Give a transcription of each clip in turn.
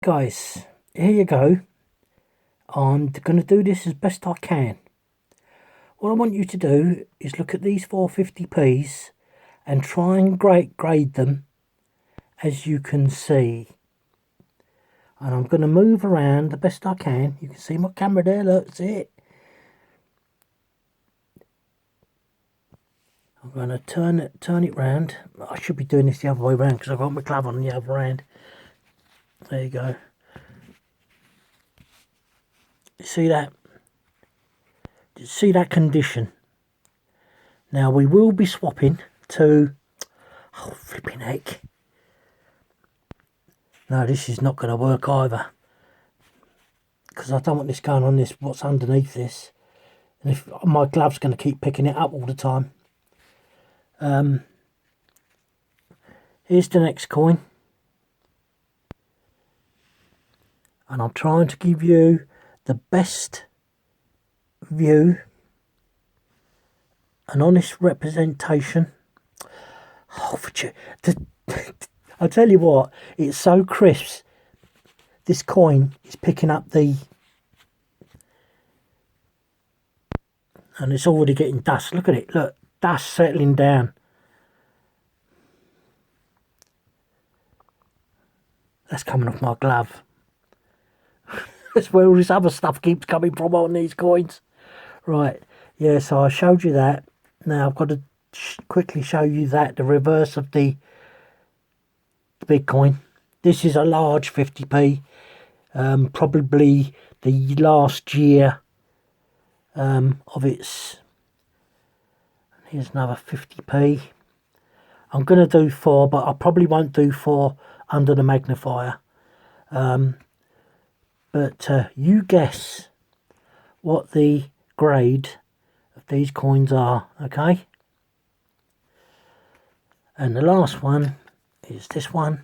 Guys, here you go. I'm going to do this as best I can. What I want you to do is look at these 450p's and try and grade them as you can see. And I'm going to move around the best I can. You can see my camera there, look, that's it. I'm going to turn it round. I should be doing this the other way round because I've got my glove on the other hand. There you go. See that? See that condition? Now we will be swapping to, oh flipping heck. No, this is not going to work either. Because I don't want this going on this, what's underneath this. And if my glove's going to keep picking it up all the time. Here's the next coin. And I'm trying to give you the best view, an honest representation. Oh, I tell you what, it's so crisp. This coin is picking up the, and it's already getting dust. Look at it, look, dust settling down. That's coming off my glove. That's where all this other stuff keeps coming from on these coins. Right, yeah, so I showed you that. Now I've got to quickly show you that, the reverse of the big coin. This is a large 50p, probably the last year of its. Here's another 50p. I'm going to do 4, but I probably won't do 4 under the magnifier. But you guess what the grade of these coins are, okay? And the last one is this one.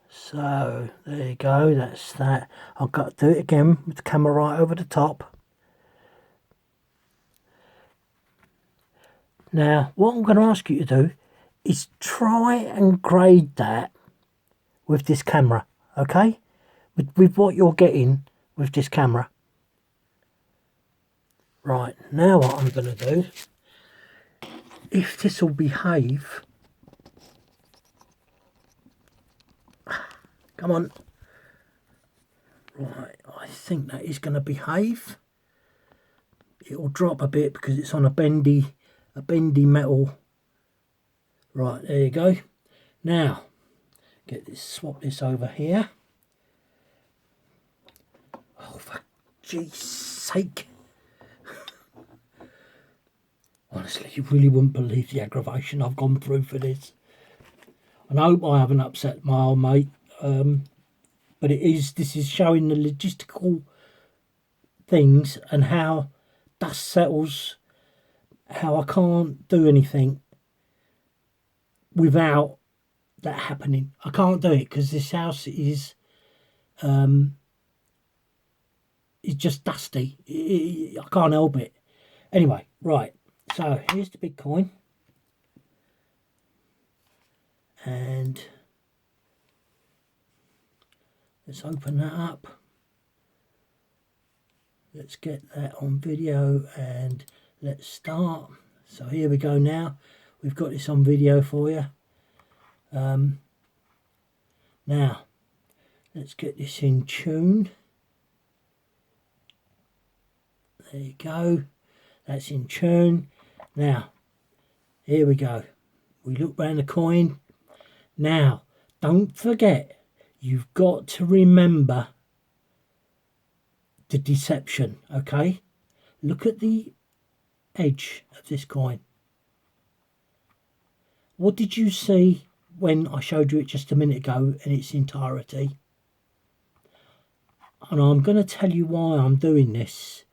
So there you go, that's that. I've got to do it again with the camera right over the top. Now what I'm going to ask you to do is try and grade that with this camera, okay? With what you're getting with this camera. Right, now what I'm going to do, if this will behave, come on, right, I think that is going to behave. It will drop a bit because it's on a bendy metal. Right, there you go. Now, swap this over here. Oh, for G's sake. Honestly, you really wouldn't believe the aggravation I've gone through for this. And I hope I haven't upset my old mate. But this is showing the logistical things and how dust settles, how I can't do anything without that happening. I can't do it because this house is just dusty. I can't help it. Anyway, right. So here's the big coin. And let's open that up. Let's get that on video and let's start. So here we go now. We've got this on video for you. Now, let's get this in tune. There you go. That's in tune. Now, here we go. We look round the coin. Now, don't forget, you've got to remember the deception, okay? Look at the edge of this coin. What did you see when I showed you it just a minute ago in its entirety? And I'm going to tell you why I'm doing this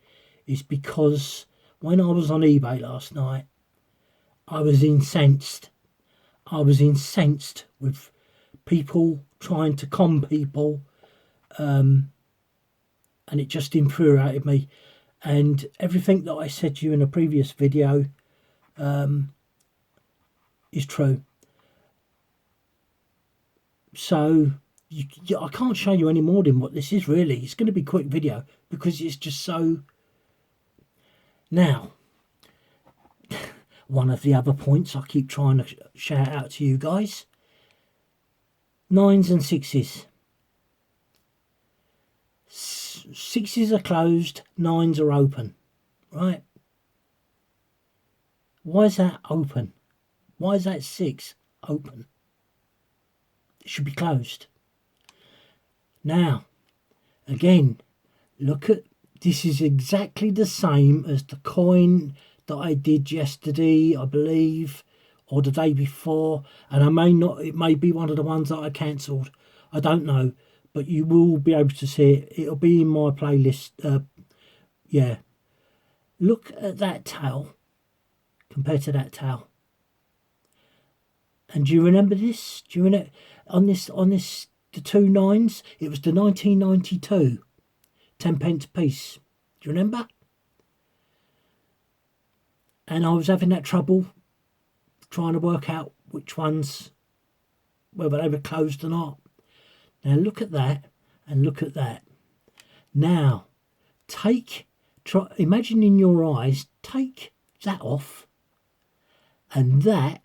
is because when I was on eBay last night, I was incensed. I was incensed with people trying to con people, and it just infuriated me. And everything that I said to you in a previous video, is true. So I can't show you any more than what this is really. It's going to be a quick video because it's just so... Now, one of the other points I keep trying to shout out to you guys. 9s and 6s. 6s are closed, 9s are open. Right? Why is that open? Why is that 6 open? It should be closed. Now, again, look at... This is exactly the same as the coin that I did yesterday, I believe, or the day before. And I may not, it may be one of the ones that I cancelled. I don't know, but you will be able to see it. It'll be in my playlist. Yeah. Look at that tail compared to that tail. And do you remember this? Do you remember on this the 2 9s? It was the 1992 10p piece. Do you remember? And I was having that trouble trying to work out which ones, whether they were closed or not. Now look at that and look at that. Now imagine in your eyes, take that off, and that,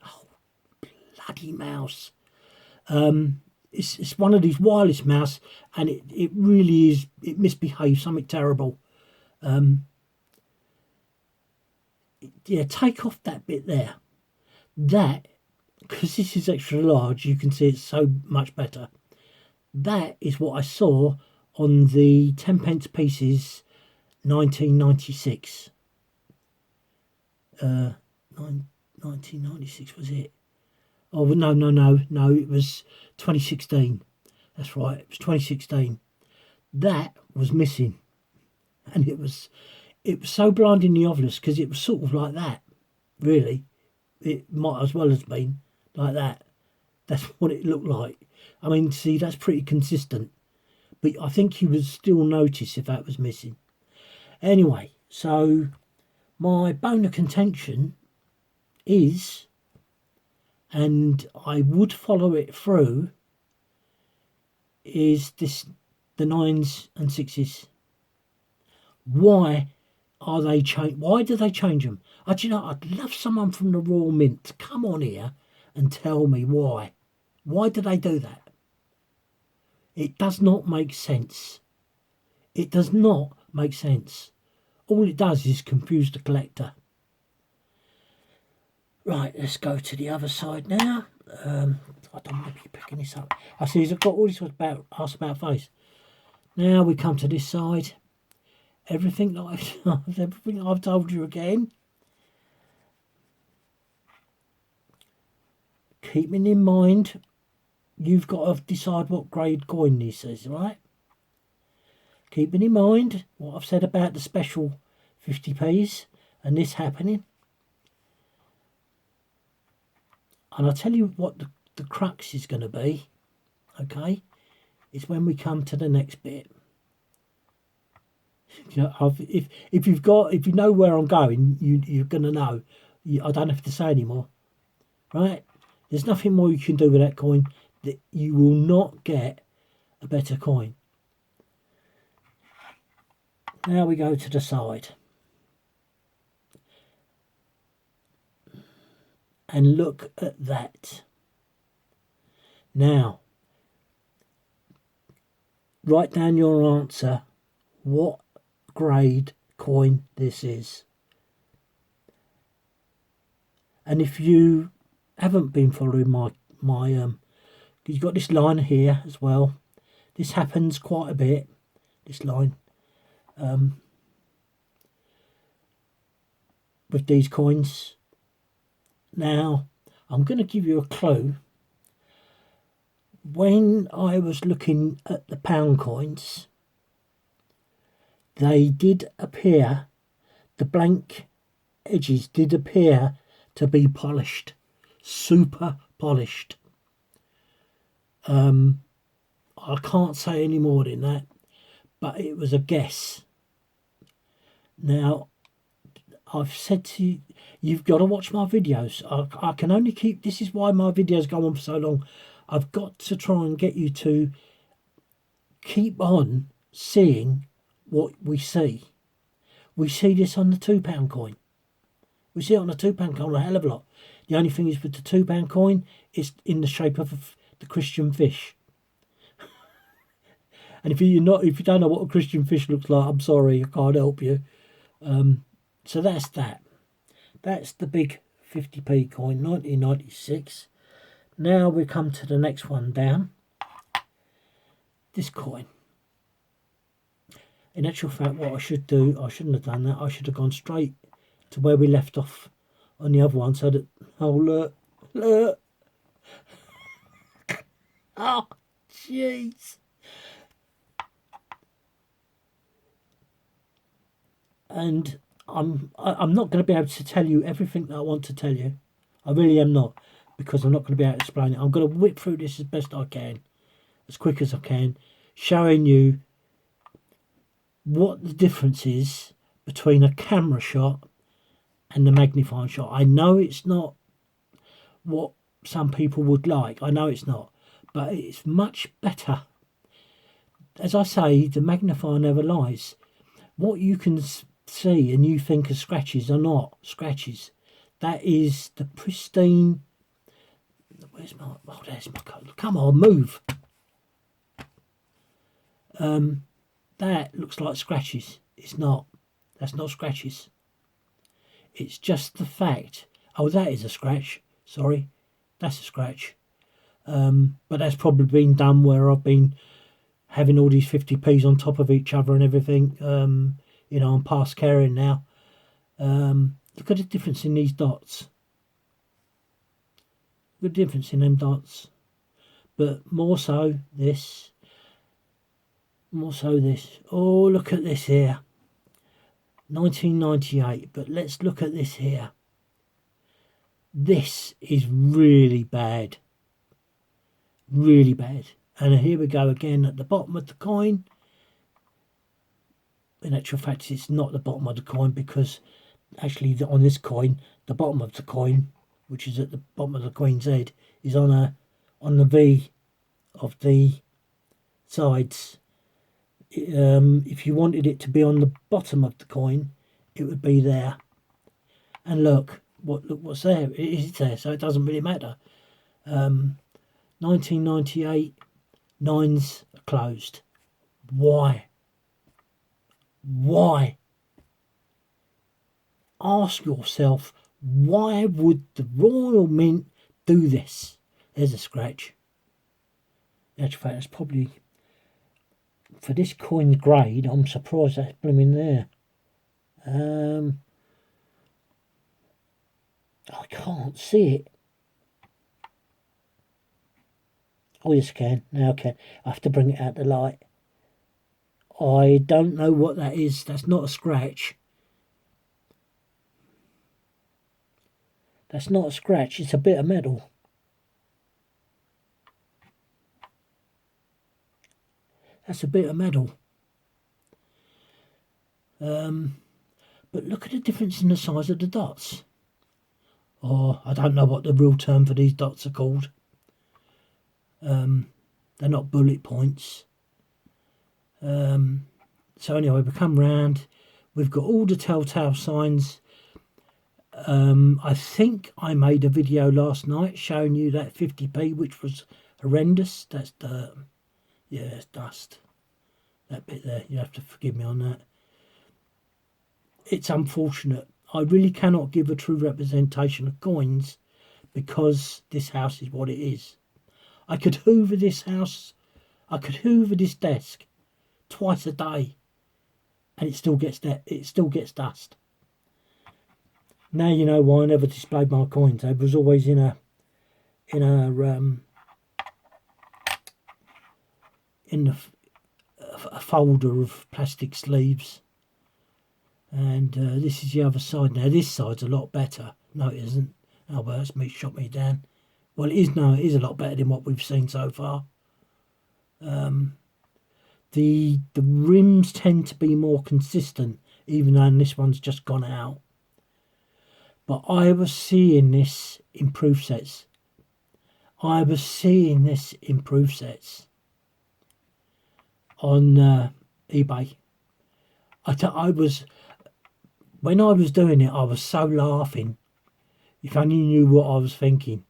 oh bloody mouse. It's one of these wireless mouse, and it really is, it misbehaves something terrible. Yeah, take off that bit there. That, because this is extra large, you can see it's so much better. That is what I saw on the 10p pieces 1996. 1996 was it? Oh, no, it was 2016. That's right, it was 2016. That was missing. And it was so blindingly obvious because it was sort of like that, really. It might as well have been like that. That's what it looked like. I mean, see, that's pretty consistent. But I think you would still notice if that was missing. Anyway, so my bone of contention is, and I would follow it through, is this, the 9s and 6s. Why are they change? Why do they change them? You know, I'd love someone from the Royal Mint to come on here and tell me why. Why do they do that? It does not make sense. It does not make sense. All it does is confuse the collector. Right, let's go to the other side now. I don't want to be picking this up. I see I've got all this about ask about face. Now we come to this side. Everything that I've told you again. Keeping in mind, you've got to decide what grade coin this is, right? Keeping in mind what I've said about the special 50p's and this happening. And I'll tell you what the crux is going to be, okay? It's when we come to the next bit. You know, if you know where I'm going, you're going to know. I don't have to say anymore, right? There's nothing more you can do with that coin. That you will not get a better coin. Now we go to the side. And look at that. Now, write down your answer. What grade coin this is. And if you haven't been following my you've got this line here as well. This happens quite a bit, this line, with these coins. Now, I'm going to give you a clue. When I was looking at the pound coins, they did appear, the blank edges did appear to be polished, super polished. I can't say any more than that, but it was a guess. Now, I've said to you, you've got to watch my videos. I can only keep, this is why my videos go on for so long. I've got to try and get you to keep on seeing what we see. We see this on the £2 coin. We see it on the £2 coin a hell of a lot. The only thing is with the £2 coin, it's in the shape of the Christian fish. And if you don't know what a Christian fish looks like, I'm sorry, I can't help you. So that's that. That's the big 50p coin, 1996. Now we come to the next one down. This coin. In actual fact, what I should do, I shouldn't have done that. I should have gone straight to where we left off on the other one, so that, oh look, look. Oh, jeez. And I'm not going to be able to tell you everything that I want to tell you. I really am not, because I'm not going to be able to explain it. I'm going to whip through this as best I can, as quick as I can, showing you what the difference is between a camera shot and the magnifying shot. I know it's not what some people would like. I know it's not, but it's much better. As I say, the magnifier never lies. What you can see and you think are scratches are not scratches. That is the pristine. Where's my? Oh, there's my code. Come on, move. That looks like scratches. It's not. That's not scratches. It's just the fact. Oh, that is a scratch. Sorry, that's a scratch. But that's probably been done where I've been having all these 50p's on top of each other and everything. You know, I'm past caring now. Look at the difference in these dots. Look at the difference in them dots. But more so this. More so this. Oh, look at this here. 1998. But let's look at this here. This is really bad. Really bad. And here we go again at the bottom of the coin. In actual fact, it's not the bottom of the coin, because actually on this coin, the bottom of the coin, which is at the bottom of the coin's head, is on the V of the sides. If you wanted it to be on the bottom of the coin, it would be there. And look what's there. It is there, so it doesn't really matter. 1998, nines are closed. Why? Why? Ask yourself, why would the Royal Mint do this? There's a scratch. In actual fact, that's probably, for this coin's grade, I'm surprised that's blooming there. I can't see it. Oh, yes, I can. Now I can. I have to bring it out the light. I don't know what that is. That's not a scratch. That's not a scratch. It's a bit of metal. That's a bit of metal. But look at the difference in the size of the dots. Or I don't know what the real term for these dots are called. They're not bullet points. So anyway, we come round. We've got all the telltale signs. I think I made a video last night showing you that 50p, which was horrendous. That's dirt. Yeah, it's dust. That bit there, you have to forgive me on that. It's unfortunate. I really cannot give a true representation of coins, because this house is what it is. I could hoover this house, I could hoover this desk twice a day, and it still gets dust. Now you know why I never displayed my coins. They was always in a folder of plastic sleeves. And this is the other side. Now this side's a lot better. No, it isn't. Oh well, that's me, shot me down. Well, it is. No, it is a lot better than what we've seen so far. The rims tend to be more consistent, even though this one's just gone out. But I was seeing this in proof sets. I was seeing this in proof sets on eBay. I was, when I was doing it, I was so laughing. If only you knew what I was thinking.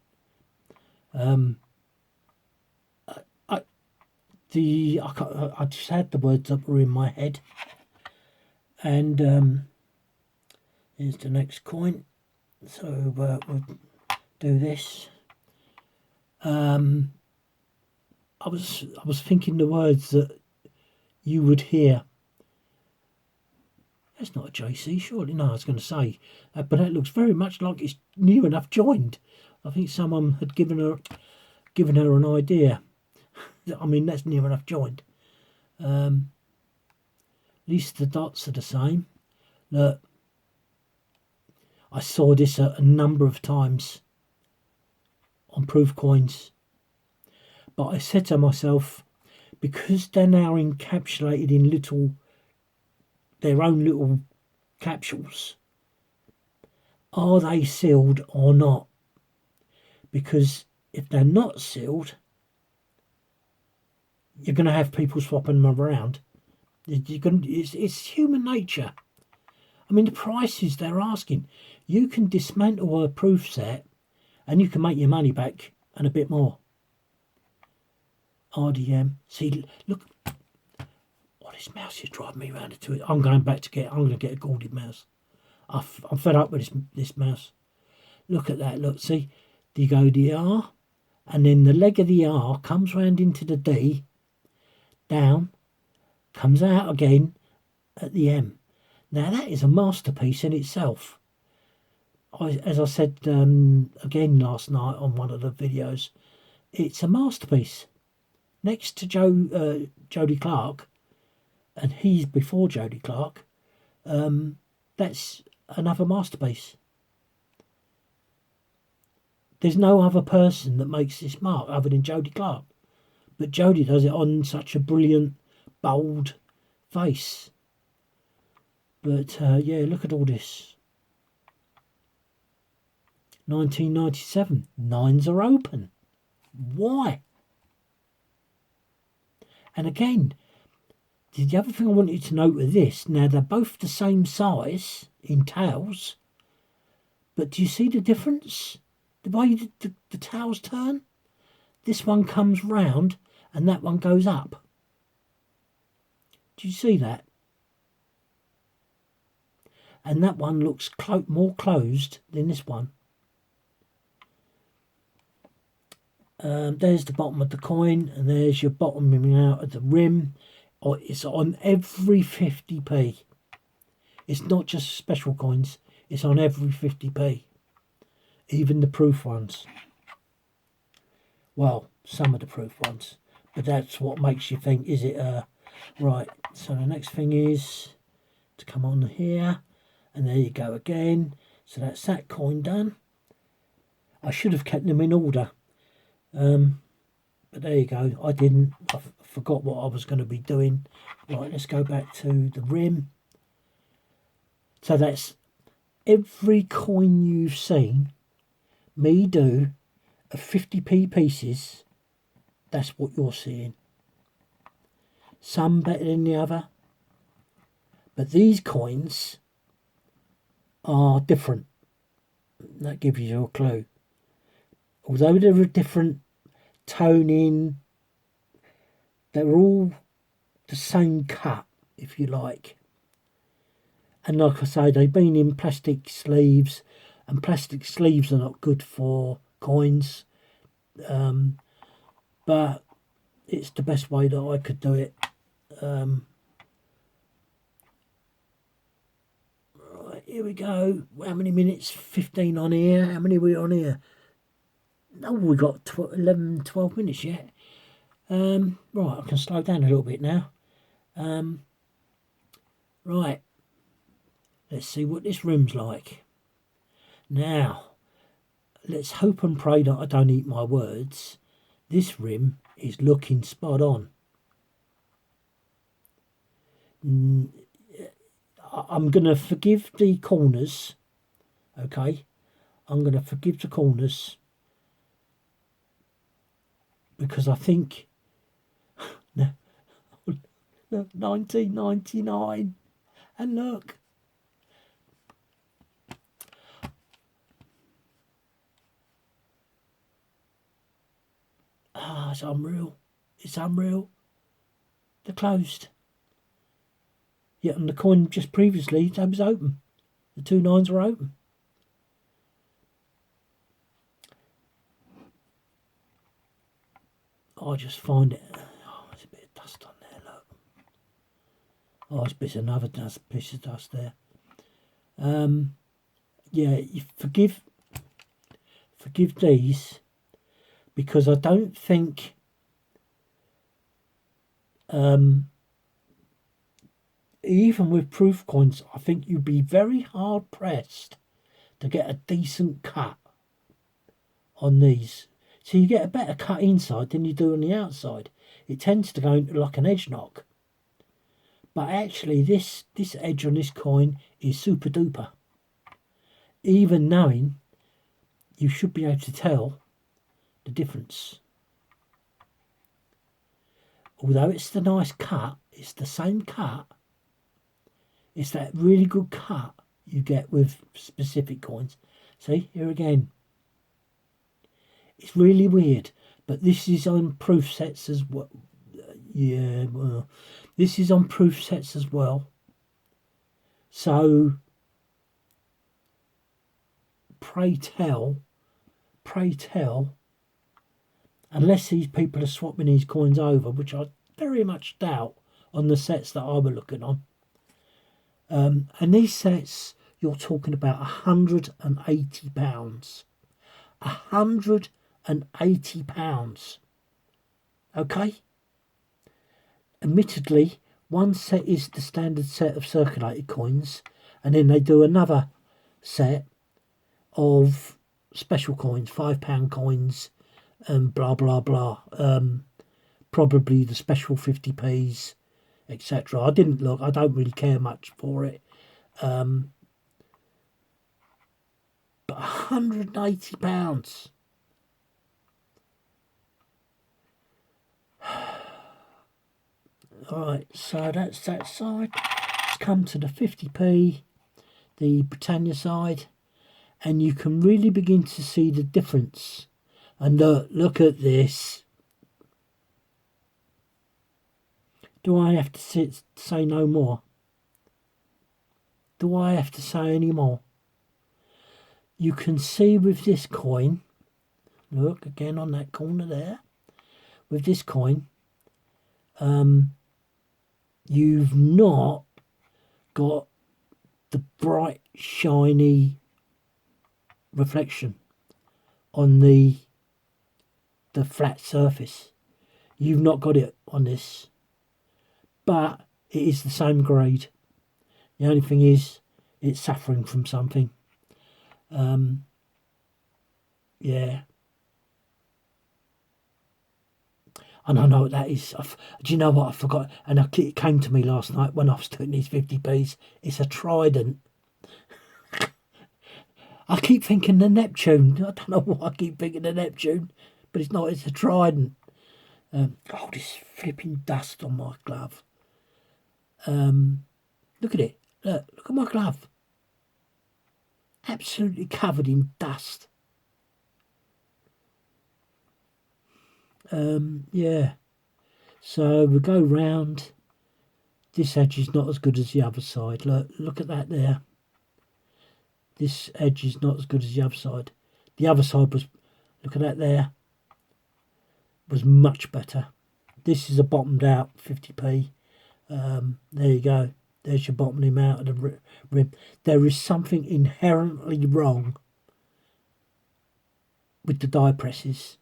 I just had the words that were in my head. And here's the next coin. So we'll do this. I was thinking the words that you would hear. That's not a JC, surely. No, I was going to say, but that looks very much like it's near enough joined. I think someone had given her an idea. I mean, that's near enough joined. At least the dots are the same. Look, I saw this a number of times on proof coins, but I said to myself, because they're now encapsulated in their own little capsules, are they sealed or not? Because if they're not sealed, you're going to have people swapping them around. It's human nature. I mean, the prices they're asking, you can dismantle a proof set and you can make your money back and a bit more. RDM. See, look. Oh, this mouse is driving me around into it. I'm going back to I'm going to get a gaudy mouse. I'm fed up with this mouse. Look at that. Look, see, you go the R, and then the leg of the R comes round into the D, down, comes out again at the M. Now that is a masterpiece in itself. As I said again last night on one of the videos, it's a masterpiece. Next to Jody Clark, and he's before Jody Clark, that's another masterpiece. There's no other person that makes this mark other than Jody Clark. But Jody does it on such a brilliant, bold face. But yeah, look at all this. 1997. Nines are open. Why? And again, the other thing I want you to note with this, now they're both the same size in tails, but do you see the difference? The way the tails turn? This one comes round and that one goes up. Do you see that? And that one looks more closed than this one. There's the bottom of the coin, and there's your bottoming out of the rim. It's on every 50p. It's not just special coins, it's on every 50p. Even the proof ones. Well, some of the proof ones. But that's what makes you think, is it right? So the next thing is to come on here, and there you go again. So that's that coin done. I should have kept them in order. But there you go. I didn't. I forgot what I was going to be doing. Right, let's go back to the rim. So that's every coin you've seen me do of 50p pieces. That's what you're seeing. Some better than the other. But these coins are different. That gives you a clue. Although they're a different toning, they're all the same cut, if you like. And like I say, they've been in plastic sleeves, and plastic sleeves are not good for coins. But it's the best way that I could do it. Right, here we go. How many minutes? 15 on here. How many are we on here? No, we got 11, 12 minutes yet. Right, I can slow down a little bit now. Right, let's see what this room's like. Now, let's hope and pray that I don't eat my words. This rim is looking spot on. I'm going to forgive the corners Okay, I'm going to forgive the corners because I think 1999, and look, it's unreal. It's unreal. They're closed. Yeah, and the coin just previously, that was open. The 2 9s were open. I just find it. Oh, there's a bit of dust on there. Look. Oh, it's another piece of dust there. Yeah, you forgive these because I don't think even with proof coins, I think you'd be very hard pressed to get a decent cut on these. So you get a better cut inside than you do on the outside. It tends to go into like an edge knock. But actually this edge on this coin is super duper. Even knowing, you should be able to tell the difference. Although it's the nice cut, it's the same cut. It's that really good cut you get with specific coins. See, here again. It's really weird, but this is on proof sets as well. Yeah, well, this is on proof sets as well. So, pray tell, unless these people are swapping these coins over, which I very much doubt on the sets that I were looking on. And these sets, you're talking about £180. £180. Okay? Admittedly, one set is the standard set of circulated coins, and then they do another set of special coins, £5 coins, and blah blah blah. Probably the special 50p's, etc. I didn't look. I don't really care much for it. But £180. Alright, so that's that side. Let's come to the 50p, the Britannia side, and you can really begin to see the difference. And look at this. Do I have to say no more? Do I have to say any more? You can see with this coin, look again on that corner there, with this coin, you've not got the bright, shiny reflection on the flat surface. You've not got it on this, but it is the same grade. The only thing is, it's suffering from something. Yeah. And I know what that is. Do you know what I forgot? And it came to me last night when I was doing these 50p's. It's a trident. I keep thinking the Neptune. I don't know why I keep thinking the Neptune, but it's not. It's a trident. Oh, this flipping dust on my glove. Look at it. Look at my glove. Absolutely covered in dust. Yeah. So we go round. This edge is not as good as the other side. Look at that there. This edge is not as good as the other side. The other side was, look at that there, was much better. This is a bottomed out 50p. There you go. There's your bottoming out of the rib. There is something inherently wrong with the die presses.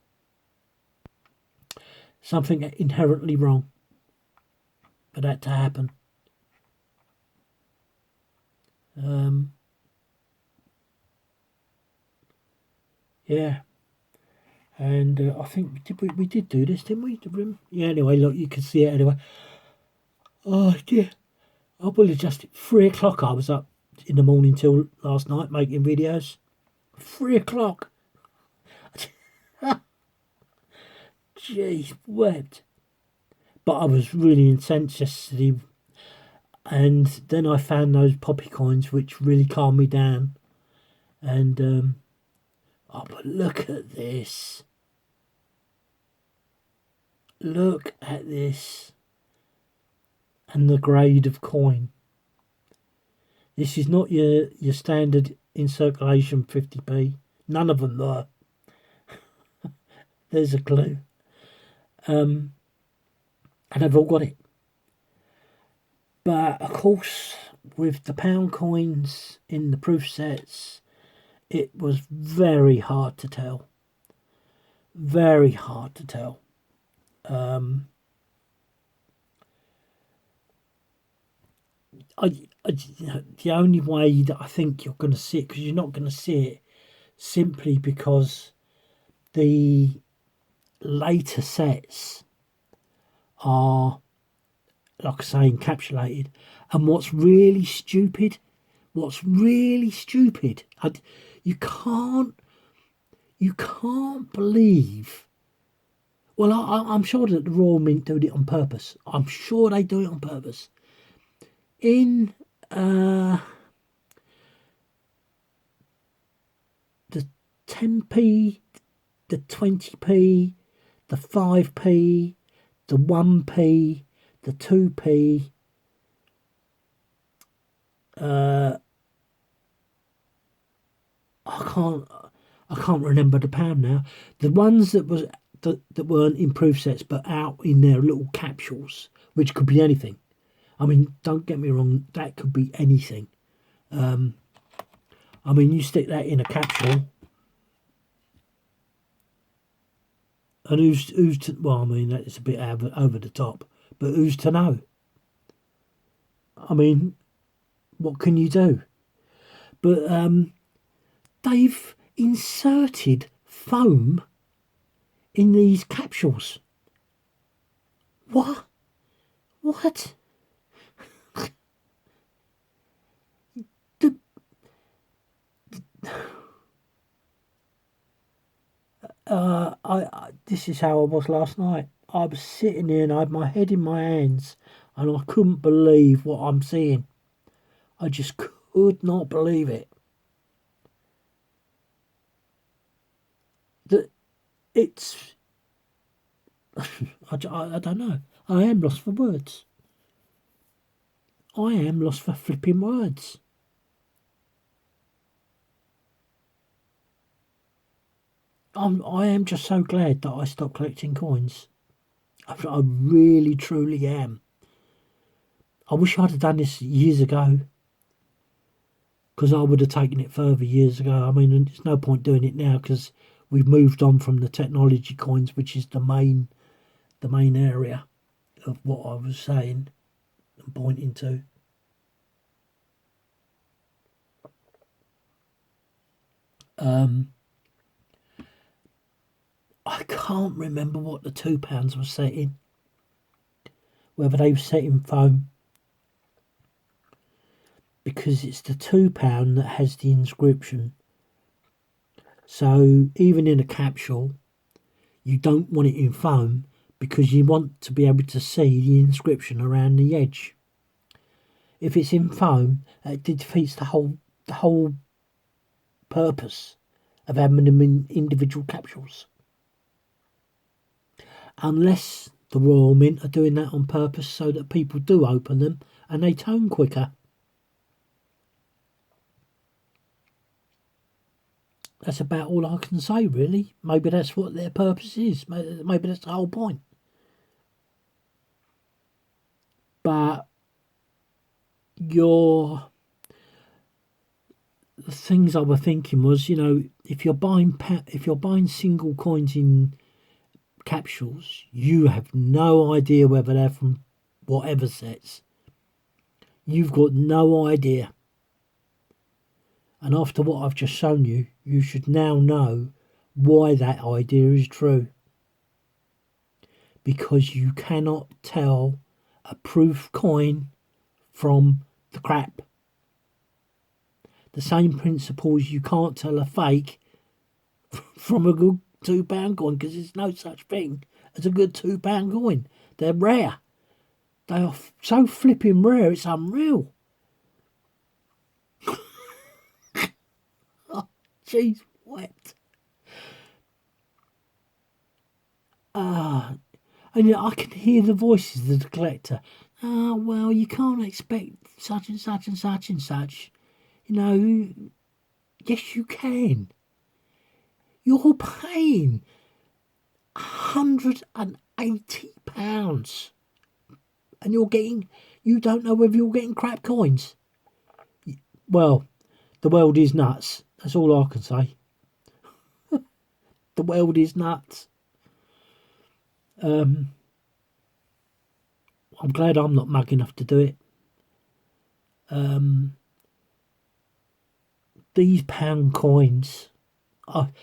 Something inherently wrong for that to happen. Yeah, and I think we did do this, didn't we? The rim. Yeah. Anyway, look, you can see it anyway. Oh dear. I will adjust it. 3 o'clock I was up. in the morning till last night making videos. 3 o'clock. Jeez, wept. But I was really incensed yesterday, and then I found those poppy coins which really calmed me down. And oh, but look at this. Look at this. And the grade of coin. This is not your standard in circulation 50p. None of them are. There's a clue. And they've all got it. But of course, with the pound coins in the proof sets, it was very hard to tell. Very hard to tell. The only way that I think you're going to see it, because you're not going to see it simply because the later sets are, like I say, encapsulated. And what's really stupid, you can't believe. Well, I'm sure that the Royal Mint do it on purpose. I'm sure they do it on purpose. In the 10p, the 20p, the 5p, the 1p, the 2p, I can't remember the pound now. The ones that weren't in proof sets but out in their little capsules, which could be anything. I mean, don't get me wrong, that could be anything. I mean, you stick that in a capsule, and who's to, well, I mean, that's a bit over the top, but who's to know? I mean, what can you do? But they've inserted foam in these capsules. What? This is how I was last night. I was sitting there and I had my head in my hands and I couldn't believe what I'm seeing. I just could not believe it. That it's... I don't know. I am lost for words. I am lost for flipping words. I am just so glad that I stopped collecting coins. I really, truly am. I wish I'd have done this years ago, because I would have taken it further years ago. I mean, there's no point doing it now because we've moved on from the technology coins, which is the main area of what I was saying and pointing to. I can't remember what the £2 was set in. Whether they were set in foam. Because it's the £2 that has the inscription. So even in a capsule, you don't want it in foam because you want to be able to see the inscription around the edge. If it's in foam, it defeats the whole purpose of having them in individual capsules. Unless the Royal Mint are doing that on purpose so that people do open them and they tone quicker. That's about all I can say, really. Maybe that's what their purpose is. Maybe that's the whole point. But the things I was thinking was, you know, if you're buying single coins in capsules, you have no idea whether they're from whatever sets. You've got no idea. And after what I've just shown you, you should now know why that idea is true. Because you cannot tell a proof coin from the crap. the same principles. You can't tell a fake from a good £2 coin, because there's no such thing as a good £2 coin. They're rare. They are so flipping rare, it's unreal. Oh, jeez, wet. And I can hear the voices of the collector. Oh, well, you can't expect such and such and such and such. You know, yes, you can. You're paying £180. And you don't know whether you're getting crap coins. Well, the world is nuts. That's all I can say. The world is nuts. I'm glad I'm not mug enough to do it. These pound coins, I've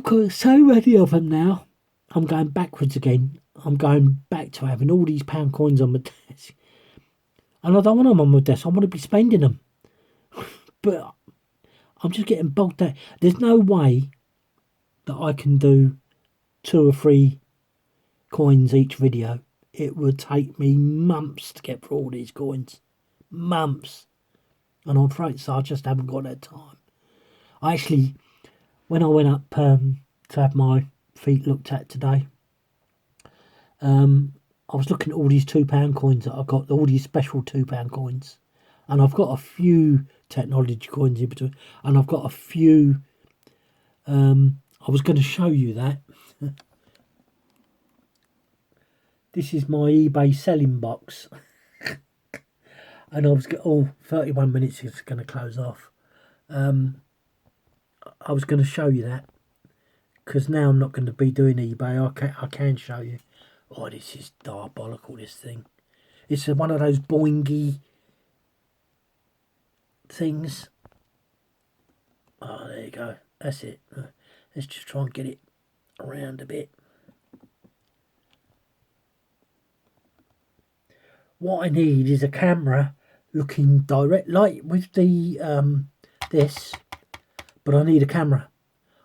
got so many of them now. I'm going backwards again. I'm going back to having all these pound coins on my desk. And I don't want them on my desk. I want to be spending them. But I'm just getting bogged down. There's no way that I can do 2 or 3 coins each video. It would take me months to get through all these coins. Months. And I'm afraid so I just haven't got that time. I actually, when I went up to have my feet looked at today, I was looking at all these £2 coins that I've got, all these special £2 coins. And I've got a few technology coins in between. And I've got a few, I was going to show you that. This is my eBay selling box. And I was, 31 minutes is going to close off. I was going to show you that. Because now I'm not going to be doing eBay. I can show you. Oh, this is diabolical, this thing. It's one of those boingy things. Oh, there you go. That's it. Let's just try and get it around a bit. What I need is a camera looking direct, like with the this, but I need a camera.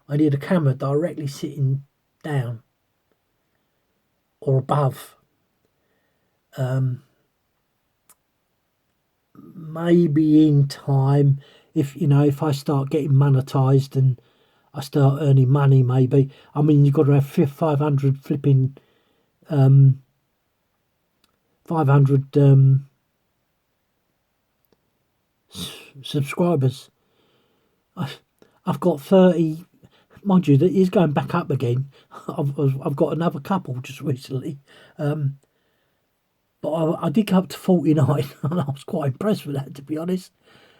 I need a camera directly sitting down or above. Maybe in time, if I start getting monetized and I start earning money, maybe. I mean, you've got to have 500 flipping 500 subscribers. I've got 30. Mind you, that is going back up again. I've got another couple just recently. But I did go up to 49 and I was quite impressed with that, to be honest.